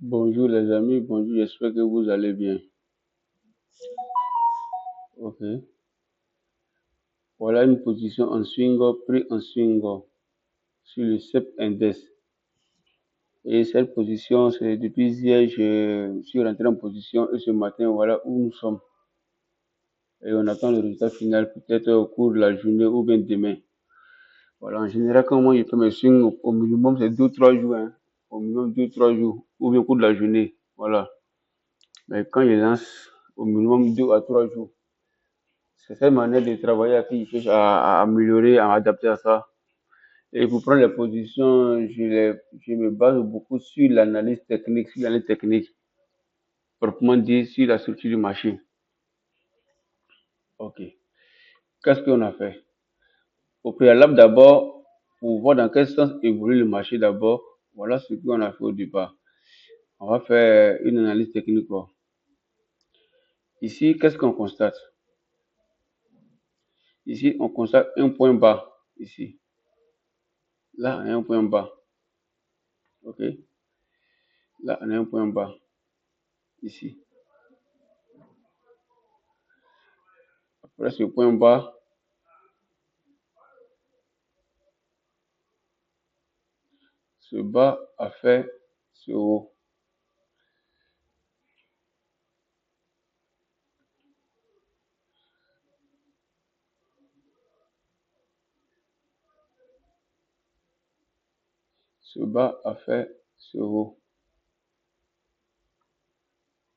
Bonjour les amis, bonjour, j'espère que vous allez bien. Ok. Voilà une position en swing pris en swing sur le CEP Index. Et cette position, c'est depuis hier, je suis rentré en position et ce matin, voilà où nous sommes. Et on attend le résultat final peut-être au cours de la journée ou bien demain. Voilà, en général, quand moi je fais mes swings, au minimum c'est 2 ou 3 jours, hein. Au minimum 2 ou 3 jours, ou bien au cours de la journée. Voilà. Mais quand je lance, au minimum 2 à 3 jours. C'est cette manière de travailler qui cherche à améliorer, à adapter à ça. Et pour prendre les positions, je me base beaucoup sur l'analyse technique, proprement dit sur la structure du marché. Ok. Qu'est-ce qu'on a fait? Au préalable d'abord, pour voir dans quel sens évolue le marché d'abord, voilà ce qu'on a fait au départ. On va faire une analyse technique, quoi. Ici, qu'est-ce qu'on constate? Ici, on constate un point bas. Ici. Là, on a un point bas. Ok? Là, on a un point bas. Ici. Après ce point bas, ce bas a fait ce haut. Ce bas a fait ce haut.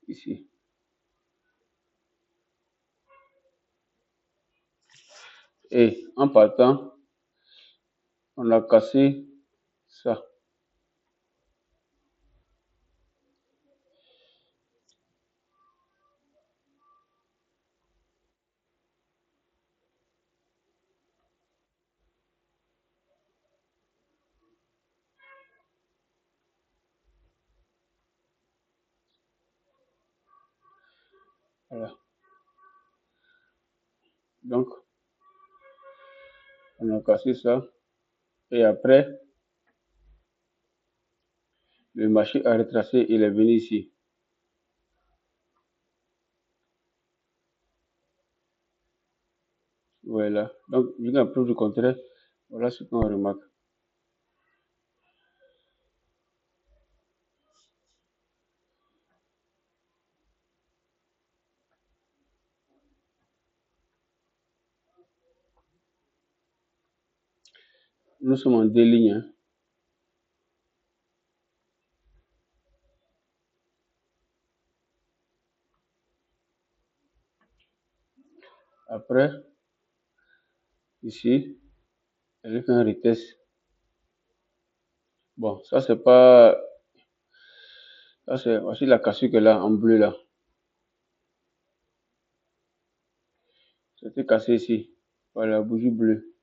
Ici. Et en partant, on a cassé ça. Voilà. Donc, on a cassé ça. Et après, le marché a retracé, il est venu ici. Voilà. Donc, jusqu'à preuve du contraire, voilà ce qu'on remarque. Nous sommes en deux lignes, hein. Après, ici, elle fait un retest. Bon, ça c'est pas. Ça c'est aussi la cassure qu'elle a en bleu là. C'était cassé ici. Par la bougie bleue.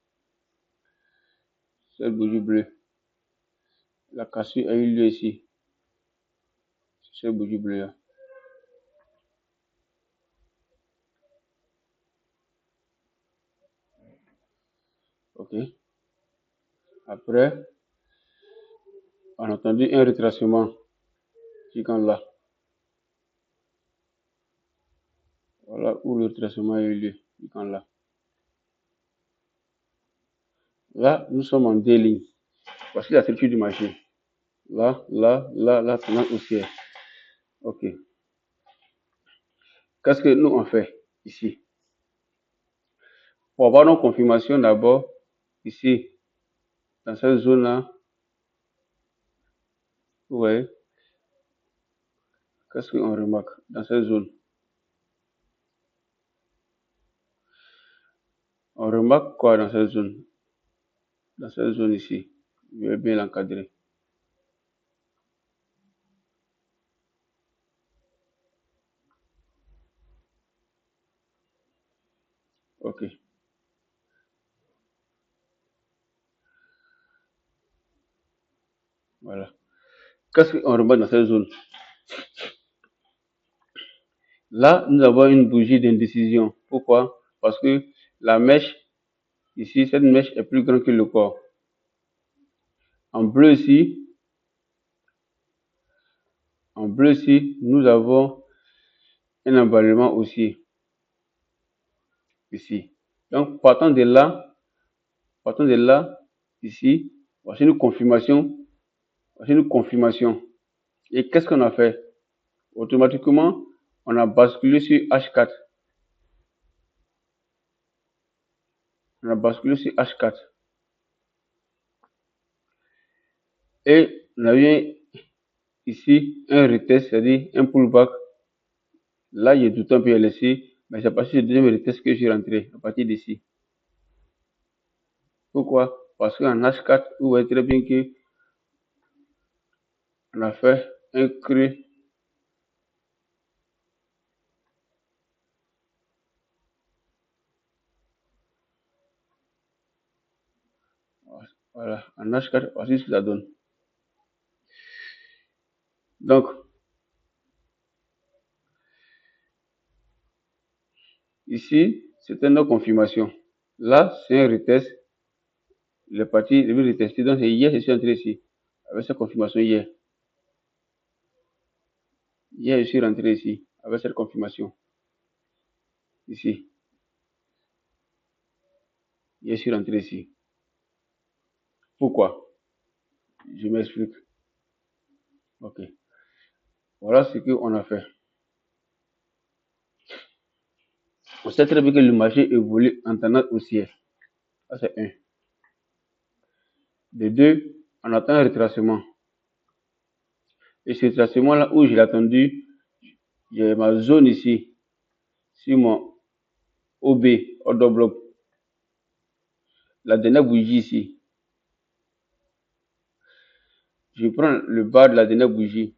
Cette bougie bleue. La cassure a eu lieu ici. Cette bougie bleue là. Ok. Après, on a entendu un retracement. Quand là. Voilà où le retracement a eu lieu. Quand là. Là, nous sommes en deux lignes. Voici la structure du marché. Là, là, là, là, tendance haussière. Ok. Qu'est-ce que nous on fait ici? Pour avoir nos confirmations d'abord, ici, dans cette zone-là, vous voyez, qu'est-ce qu'on remarque dans cette zone? On remarque quoi dans cette zone? Dans cette zone ici, je vais bien l'encadrer. Ok. Voilà. Qu'est-ce qu'on remarque dans cette zone? Là, nous avons une bougie d'indécision. Pourquoi? Parce que la mèche, ici, cette mèche est plus grande que le corps. En bleu ici, bleu ici, nous avons un emballement haussier. Ici. Donc, partant de là, ici, voici une confirmation. Voici une confirmation. Et qu'est-ce qu'on a fait? Automatiquement, on a basculé sur H4. On a basculé sur H4. Et on a eu ici un retest, c'est-à-dire un pullback. Là, j'ai tout un peu laissé, mais c'est à partir du deuxième retest que je suis rentré, à partir d'ici. Pourquoi? Parce qu'en H4, vous voyez très bien que on a fait un creux. Voilà, en H4, voici ce que ça donne. Donc, ici, c'est une autre confirmation. Là, c'est un retest. Il est parti, il veut retester. Donc, c'est hier, je suis entré ici, avec cette confirmation hier. Hier, je suis rentré ici, avec cette confirmation. Ici. Hier, je suis rentré ici. Pourquoi? Je m'explique. Ok. Voilà ce qu'on a fait. On sait très bien que le marché évolue en tendance haussière. Ça, c'est un. De deux, on attend un retracement. Et ce retracement-là, où je l'ai attendu, j'ai ma zone ici, sur mon OB, order block. La dernière bougie ici. Je prends le bas de la dernière bougie.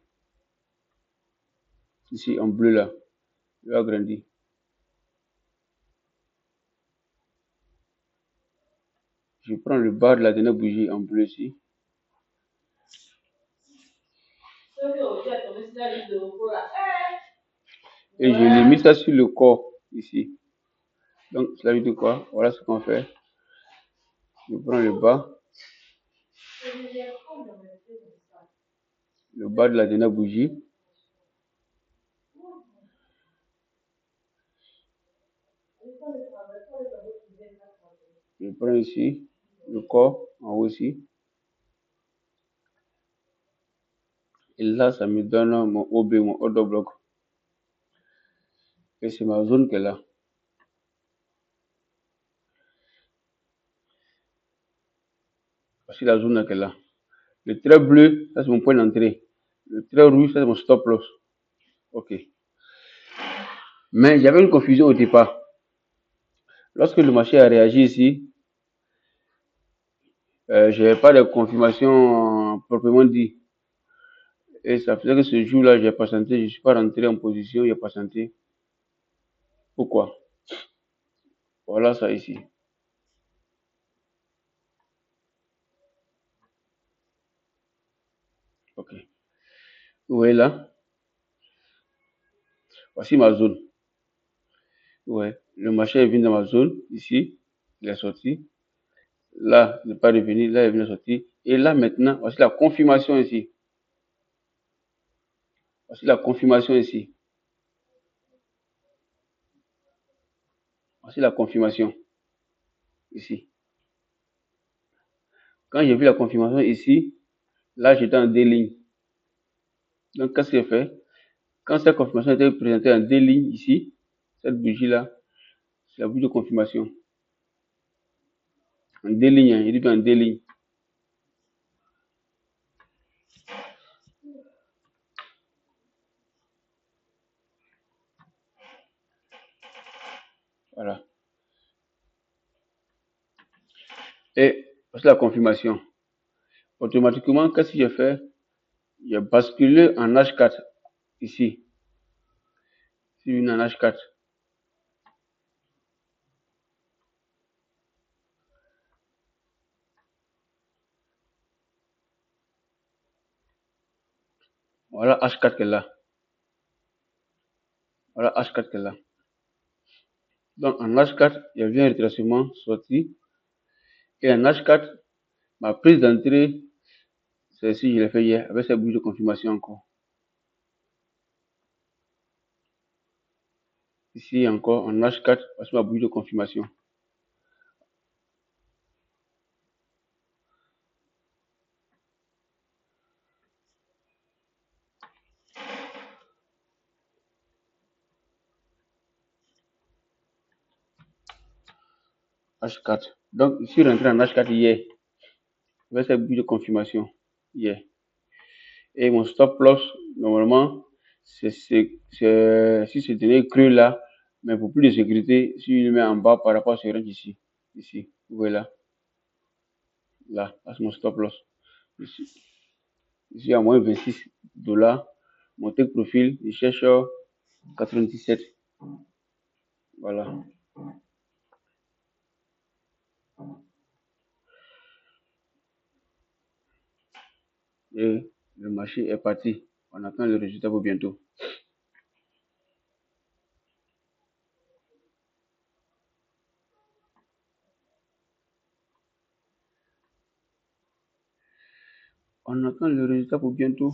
Ici, en bleu là. Je vais agrandir. Je prends le bas de la dernière bougie en bleu ici. Et je limite ça sur le corps ici. Donc, cela veut dire quoi? Voilà ce qu'on fait. Je prends le bas de la dernière bougie. Je prends ici le corps en haut ici. Et là, ça me donne mon OB, mon order block. Et c'est ma zone qui est là. Voici la zone qui est là. Le trait bleu, ça c'est mon point d'entrée. Le trait rouge, ça c'est mon stop loss. Ok. Mais il y avait une confusion au départ. Lorsque le marché a réagi ici, je n'avais pas de confirmation proprement dit. Et ça faisait que ce jour-là, j'ai patienté, je ne suis pas rentré en position, j'ai patienté. Pourquoi? Voilà ça ici. Ok. Vous voyez là? Voici ma zone. Ouais. Le marché est venu dans ma zone, ici. Il est sorti. Là, il n'est pas revenu. Là, il est venu sortir. Et là, maintenant, voici la confirmation ici. Voici la confirmation ici. Voici la confirmation ici. Quand j'ai vu la confirmation ici, là, j'étais en D-ligne. Donc, qu'est-ce que j'ai fait? Quand cette confirmation était présentée en D-ligne ici, cette bougie-là, c'est la bougie de confirmation. En D-ligne, hein, il dit bien en D-ligne. Voilà. Et voici la confirmation. Automatiquement, qu'est-ce que j'ai fait? J'ai basculé en H4 ici. C'est une en H4. Voilà H4 qui est là. Voilà H4 qui est là. Donc en H4, il y avait un retracement sorti. Et en H4, ma prise d'entrée, c'est ici, je l'ai fait hier, avec cette bougie de confirmation encore. Ici encore en H4, voici ma bougie de confirmation. H4. Donc, je suis rentré en H4 hier, avec cette bougie de confirmation hier. Et mon stop loss, normalement, si ce dernier creux là, mais pour plus de sécurité, si je le mets en bas par rapport à ce range ici, ici, vous voyez là, c'est mon stop loss. Ici à moins 26 $, mon take profil, je cherche 97. Voilà. Et le marché est parti. On attend le résultat pour bientôt. On attend le résultat pour bientôt.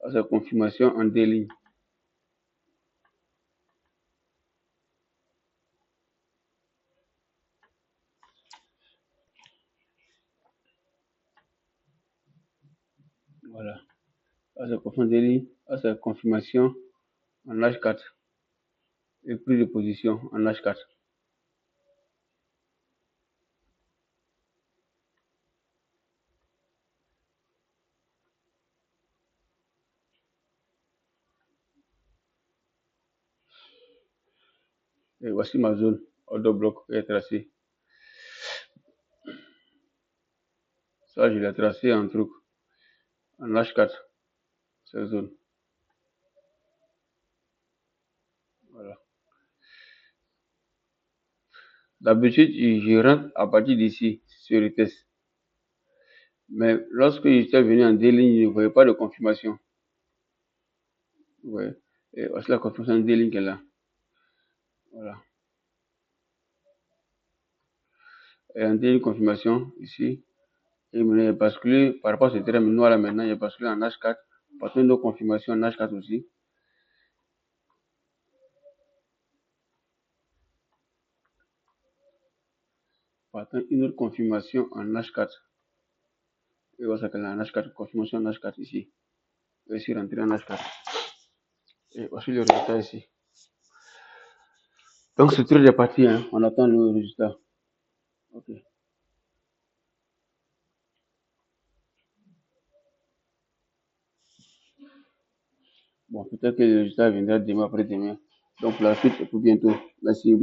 À sa confirmation en D-ligne. Voilà. À sa confirmation en H4. Et prise de position en H4. Et voici ma zone. Order bloc est tracé. Ça, je l'ai tracé en truc. En H4. Cette zone. Voilà. D'habitude, je rentre à partir d'ici, sur le test. Mais lorsque j'étais venu en D-ligne, je ne voyais pas de confirmation. Ouais. Et voici la confirmation en D-ligne qui est là. Voilà. Et en D-ligne confirmation, ici. Et maintenant, j'ai basculé, par rapport à ce terrain noir là maintenant, j'ai basculé en H4. Partant une autre confirmation en H4 aussi. Partant une autre confirmation en H4. Et voilà qu'elle est en H4, confirmation en H4 ici. Et ici, rentré en H4. Et voici le résultat ici. Donc, c'est très réparti, hein. On attend le résultat. Ok. Bon, peut-être que le résultat viendra demain après-demain. Donc, la suite, c'est pour bientôt. Merci.